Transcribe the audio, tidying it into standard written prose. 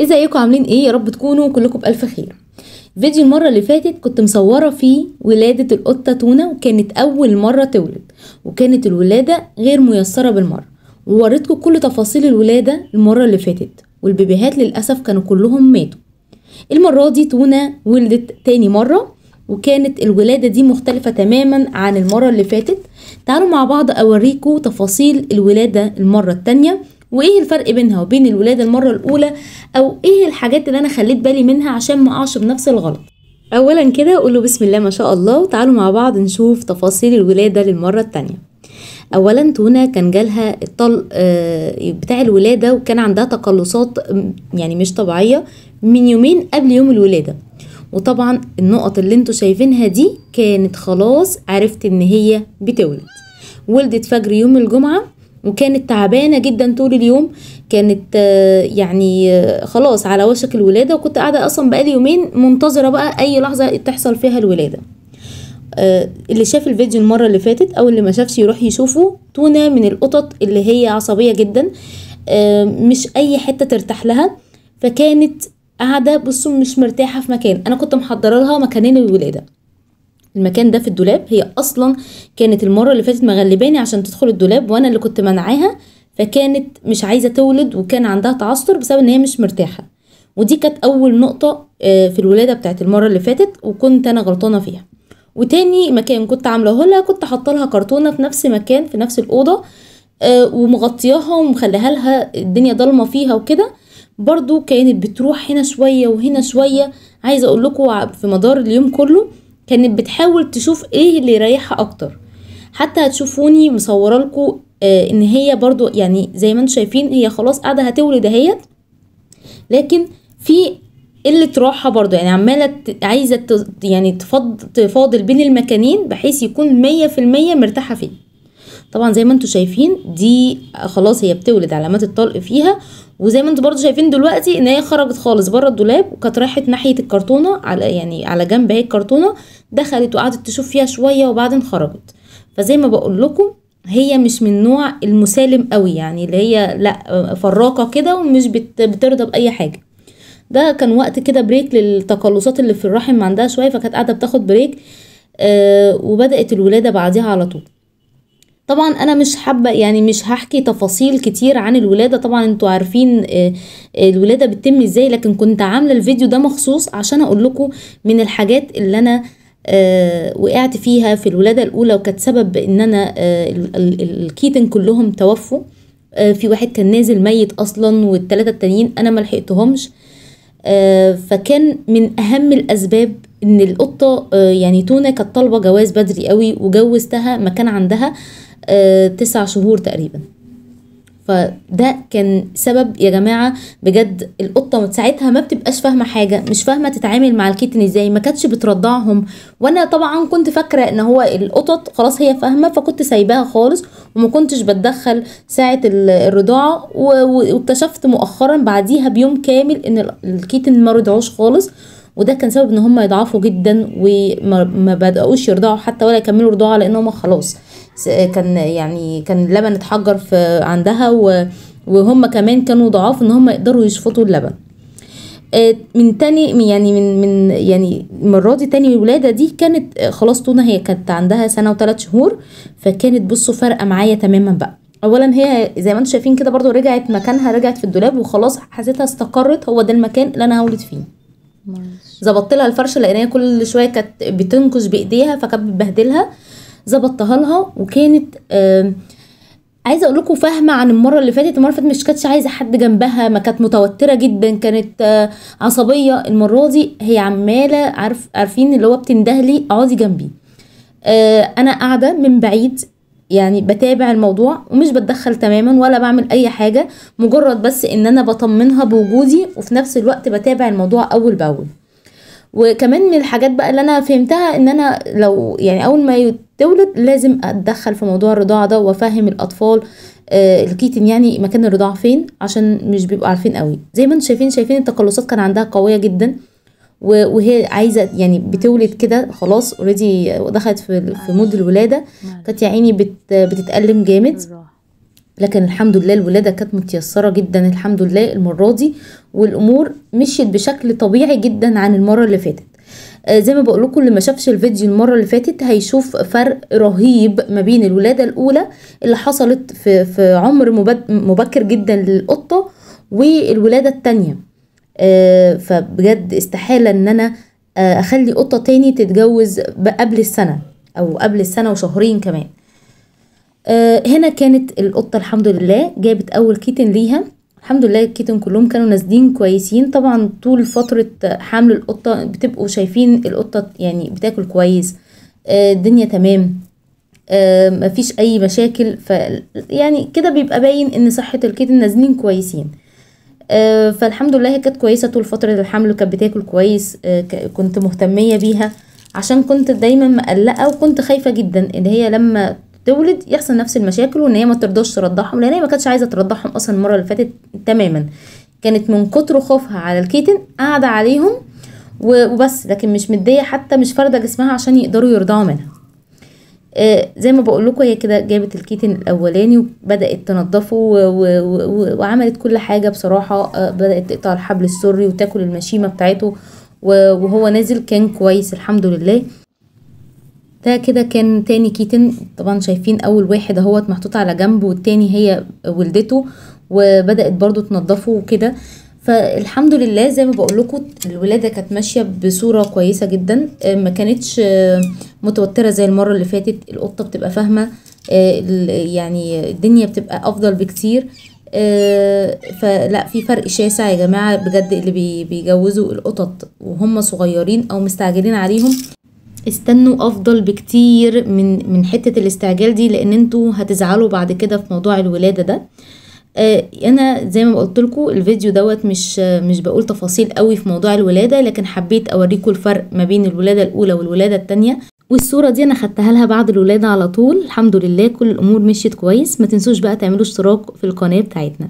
ازيكم عاملين ايه؟ يا رب تكونوا كلكم بألف خير. فيديو المرة اللي فاتت كنت مصورة فيه ولادة القطة تونا، وكانت أول مرة تولد، وكانت الولادة غير ميسرة بالمرة، ووريتكم كل تفاصيل الولادة المرة اللي فاتت، والبيبيهات للأسف كانوا كلهم ماتوا. المرة دي تونا ولدت تاني مرة، وكانت الولادة دي مختلفة تماما عن المرة اللي فاتت. تعالوا مع بعض أوريكم تفاصيل الولادة المرة التانية، وايه الفرق بينها وبين الولادة المرة الأولى، أو ايه الحاجات اللي أنا خليت بالي منها عشان ما أقعش بنفس الغلط. أولا كده قولوا بسم الله ما شاء الله، وتعالوا مع بعض نشوف تفاصيل الولادة للمرة التانية. اولا تونا كان جالها الطلق بتاع الولاده، وكان عندها تقلصات يعني مش طبيعيه من يومين قبل يوم الولاده. وطبعا النقط اللي انتوا شايفينها دي كانت خلاص عرفت ان هي بتولد. ولدت فجر يوم الجمعه، وكانت تعبانه جدا طول اليوم، كانت يعني خلاص على وشك الولاده، وكنت قاعده اصلا بقالي يومين منتظره بقى اي لحظه تحصل فيها الولاده. اللي شاف الفيديو المرة اللي فاتت او اللي ما شافش يروح يشوفه. تونا من القطط اللي هي عصبية جدا، مش اي حتة ترتاح لها، فكانت قاعدة بصوا مش مرتاحة في مكان. انا كنت محضرة لها مكانين الولادة، المكان ده في الدولاب، هي اصلا كانت المرة اللي فاتت مغلباني عشان تدخل الدولاب، وانا اللي كنت منعاها، فكانت مش عايزة تولد، وكان عندها تعثر بسبب ان هي مش مرتاحة. ودي كانت اول نقطة في الولادة بتاعت المرة اللي فاتت، وكنت انا غلطانة فيها. وتاني مكان كنت عاملاه لها، كنت حاطه لها كرتونه في نفس مكان في نفس الاوضه، ومغطياها ومخليها لها الدنيا ضلمه فيها وكده. برضو كانت بتروح هنا شويه وهنا شويه. عايزه اقول لكم في مدار اليوم كله كانت بتحاول تشوف ايه اللي يريحها اكتر. حتى هتشوفوني مصوره لكم ان هي برضو يعني زي ما انتم شايفين هي خلاص قاعده هتولد اهيت، لكن في قلة راحة برضو، يعني عمالة عايزة يعني تفاضل بين المكانين بحيث يكون 100% مرتاحة فيه. طبعا زي ما انتوا شايفين دي خلاص هي بتولد، علامات الطلق فيها. وزي ما انتوا برضو شايفين دلوقتي ان هي خرجت خالص بره الدولاب، وكانت راحت ناحية الكرتونة على يعني على جنب اهي الكرتونة، دخلت وقعدت تشوف فيها شوية وبعدين خرجت. فزي ما بقول لكم هي مش من نوع المسالم قوي، يعني اللي هي لا فراقة كده ومش بترضى بأي حاجة. ده كان وقت كده بريك للتقلصات اللي في الرحم عندها شويه، فكانت قاعده بتاخد بريك. وبدات الولاده بعدها على طول. طبعا انا مش حابه يعني مش هحكي تفاصيل كتير عن الولاده، طبعا انتوا عارفين الولاده بتتم ازاي، لكن كنت عامله الفيديو ده مخصوص عشان اقول لكم من الحاجات اللي انا وقعت فيها في الولاده الاولى، وكانت سبب ان انا الكيتن كلهم توفوا. في واحد كان نازل ميت اصلا، والثلاثه التانيين انا ما لحقتهمش. فكان من اهم الاسباب ان القطه يعني تونا كانت طالبه جواز بدري قوي، وجوزتها ما كان عندها 9 شهور تقريبا. فده كان سبب يا جماعه بجد. القطه ساعتها ما بتبقاش فاهمه حاجه، مش فاهمه تتعامل مع الكيتن ازاي، ما كانتش بترضعهم. وانا طبعا كنت فاكره ان هو القطط خلاص هي فاهمه، فكنت سايباها خالص وما كنتش بتدخل ساعه الرضاعه. واكتشفت مؤخرا بعديها بيوم كامل ان الكيتن ما رضعوش خالص، وده كان سبب ان هم يضعفوا جدا وما بدأوش يرضعوا حتى ولا يكملوا رضاعه، لانهم خلاص كان يعني كان اللبن اتحجر في عندها، وهم كمان كانوا ضعاف ان هم يقدروا يشفطوا اللبن. من تاني يعني من يعني المره دي تاني الولاده دي كانت خلاص تونا هي كانت عندها 1 و3 شهور، فكانت بصوا فارقه معايا تماما بقى. اولا هي زي ما انتم شايفين كده برضو رجعت مكانها، رجعت في الدولاب وخلاص حسيتها استقرت، هو ده المكان اللي انا هولد فيه. ظبطت لها الفرشه لان هي كل شويه كانت بتنكش بايديها فكانت بتبهدلها، ظبطتها لها. وكانت عايزه اقول لكم فاهمه عن المره اللي فاتت. المره اللي فاتت مش كانتش عايزه حد جنبها، ما كانت متوتره جدا، كانت عصبيه. المره دي هي عماله عارفين اللي هو بتندهلي اقعدي جنبي. انا قاعده من بعيد يعني بتابع الموضوع ومش بتدخل تماما ولا بعمل اي حاجه، مجرد بس ان انا بطمنها بوجودي، وفي نفس الوقت بتابع الموضوع اول باول. وكمان من الحاجات بقى اللي انا فهمتها ان انا لو يعني اول ما تولد لازم اتدخل في موضوع الرضاعه ده، وافهم الاطفال الكيتن يعني مكان الرضاعه فين، عشان مش بيبقوا عارفين قوي. زي ما انتم شايفين التقلصات كان عندها قويه جدا، وهي عايزه يعني بتولد كده خلاص اوريدي دخلت في مود الولاده. كانت يا عيني بتتألم جامد. لكن الحمد لله الولادة كانت متيسرة جدا الحمد لله المرة دي، والامور مشيت بشكل طبيعي جدا عن المرة اللي فاتت. زي ما بقول لكم، اللي ما شافش الفيديو المرة اللي فاتت هيشوف فرق رهيب ما بين الولادة الاولى اللي حصلت في عمر مبكر جدا للقطة والولادة التانية. فبجد استحالة ان انا اخلي قطة تاني تتجوز قبل السنة او قبل السنة وشهرين كمان. هنا كانت القطة الحمد لله جابت اول كيتن ليها، الحمد لله الكيتن كلهم كانوا نازلين كويسين. طبعا طول فترة حمل القطة بتبقوا شايفين القطة يعني بتاكل كويس، الدنيا تمام، مفيش اي مشاكل، يعني كده بيبقى باين ان صحة الكيتن نازلين كويسين. فالحمد لله هي كانت كويسة طول فترة الحمل وكانت بتاكل كويس. كنت مهتمية بيها عشان كنت دايما مقلقة وكنت خايفة جدا ان هي لما تولد يحصل نفس المشاكل وان هي ما ترضاش ترضعهم، لان هي ما كانتش عايزة ترضعهم اصلا المرة اللي فاتت تماما. كانت من كتر خوفها على الكيتن قاعدة عليهم وبس، لكن مش مدية حتى مش فاردة جسمها عشان يقدروا يرضعوا منها. زي ما بقول لكم هي كده جابت الكيتن الاولاني وبدات تنظفه وعملت كل حاجه بصراحه. بدات تقطع الحبل السري وتاكل المشيمه بتاعته وهو نازل كان كويس الحمد لله. ده كده كان تاني كيتن، طبعا شايفين اول واحد اهوت محطوط على جنب والتاني هي ولدته وبدات برضو تنظفه وكده. فالحمد لله زي ما بقول لكم الولاده كانت ماشيه بصوره كويسه جدا، ما كانتش متوتره زي المره اللي فاتت. القطه بتبقى فاهمه، يعني الدنيا بتبقى افضل بكتير. فلا في فرق شاسع يا جماعه بجد. اللي بيجوزوا القطط وهم صغيرين او مستعجلين عليهم استنوا افضل بكتير من حته الاستعجال دي، لان انتوا هتزعلوا بعد كده في موضوع الولاده ده. انا زي ما قلت لكم الفيديو دوت مش بقول تفاصيل قوي في موضوع الولاده، لكن حبيت اوريكم الفرق ما بين الولاده الاولى والولاده الثانيه. والصوره دي انا خدتها لها بعد الولاده على طول. الحمد لله كل الامور مشيت كويس. ما تنسوش بقى تعملوا اشتراك في القناه بتاعتنا.